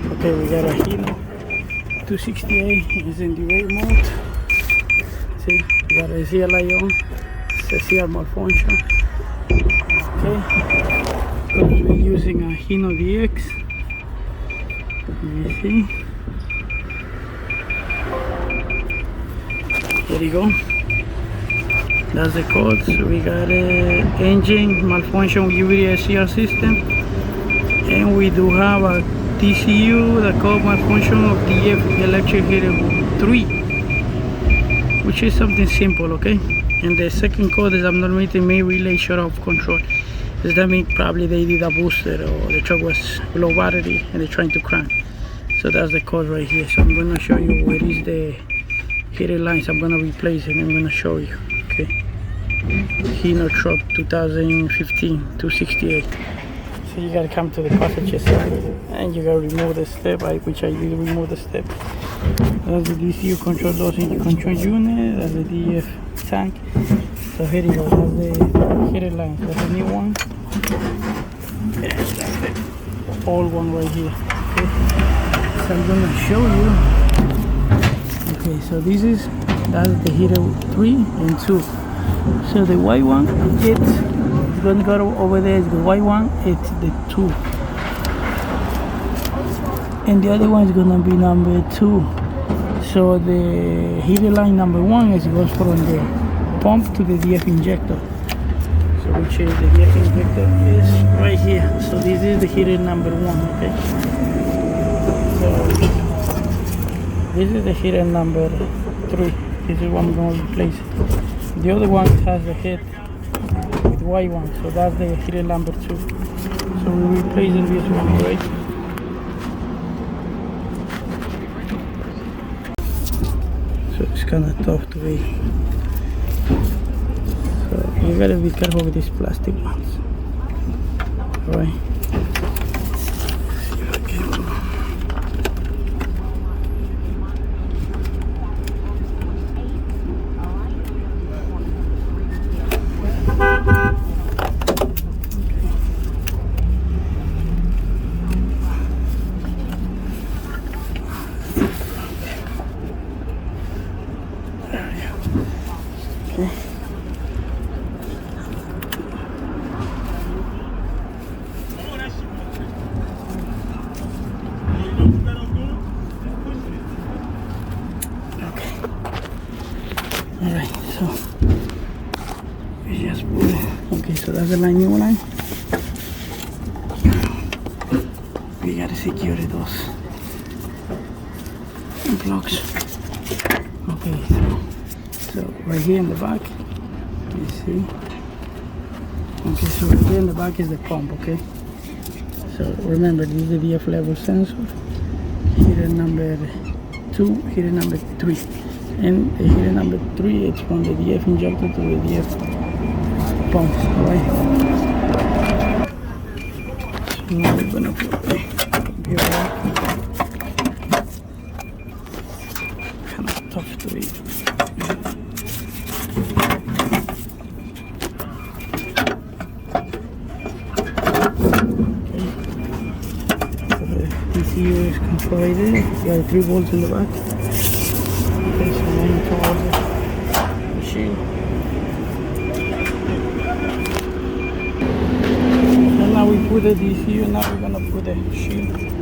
Okay, we got a HINO 268. It's in the mode. See, we got a CLI on. It's SCR malfunction. Okay, we're using a HINO DX. You see, there you go. That's the code. So we got a engine malfunction with UVD SCR system, and we do have a TCU, the code malfunction of DF electric heater 3, which is something simple, okay? And the second code is abnormality main relay shut off control. Does that mean probably they did a booster or the truck was low battery and they're trying to crank? So that's the code right here. So I'm gonna show you where is the heater lines. I'm gonna replace it and I'm gonna show you, okay? HINO truck 2015 268. So you gotta come to the passenger side and you gotta remove the step, which I did remove the step. That's the DCU control dosing control unit, that's the DF tank. So here you go, that's the heater line, that's the new one. And that's the old one right here. Okay. So I'm gonna show you. Okay, so that's the heater 3 and 2. So the white one, it's gonna go over there. Is the white one, it's the 2, and the other one is gonna be number 2. So the heater line number 1 is goes from the pump to the DF injector. So which is the DF injector is right here. So this is the heater number 1. Okay. So this is the heater number 3. This is what I'm gonna replace. The other one has the head with white one, so that's the heater number 2. So we're replacing this one, right? So it's kind of tough to read. So you gotta be careful with these plastic ones. Alright. Alright, so we just put it. Okay, so that's the new line. We gotta secure those blocks. Okay, so right here in the back, you see. Okay, so right here in the back is the pump, okay? So remember, this is the DF level sensor. Heater number 2, heater number 3. And the heater number 3, it's from the DF injector to the DF pump, alright? So now we're gonna put the gear back. Kind of tough to read. Okay. So the DCU is controlled right there. You got 3 volts in the back. Okay, so then towards the machine. And now we put the DCU, now we're gonna put the shield.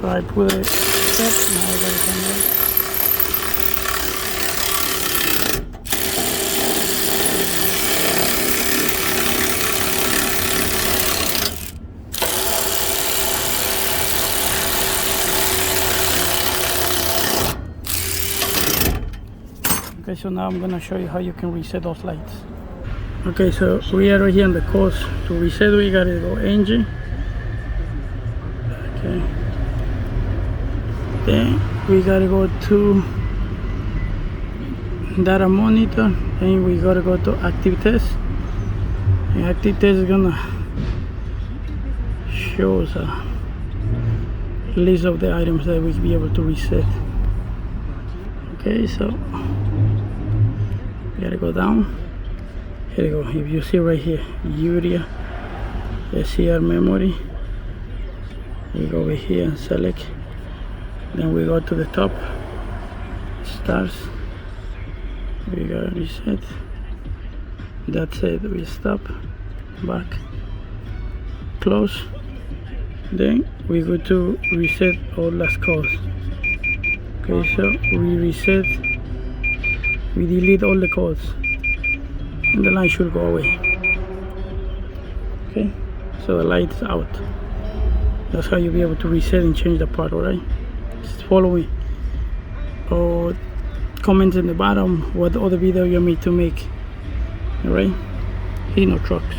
So I put it step, now I gotta come in. Okay, so now I'm gonna show you how you can reset those lights. Okay, so we are right here on the course. To reset, we gotta go engine. Okay. Then we gotta go to data monitor, and we gotta go to active test. And active test is gonna show us a list of the items that we can be able to reset. Okay, so we gotta go down. Here you go. If you see right here, urea, SCR memory, we go over here and select. Then we go to the top, stars. We gotta reset. That's it. We stop, back, close. Then we go to reset all last calls. Okay, so we reset. We delete all the codes, and the light should go away. Okay, so the light's out. That's how you'll be able to reset and change the part. Alright, just follow me or comment in the bottom what other video you want me to make. Alright, HINO trucks.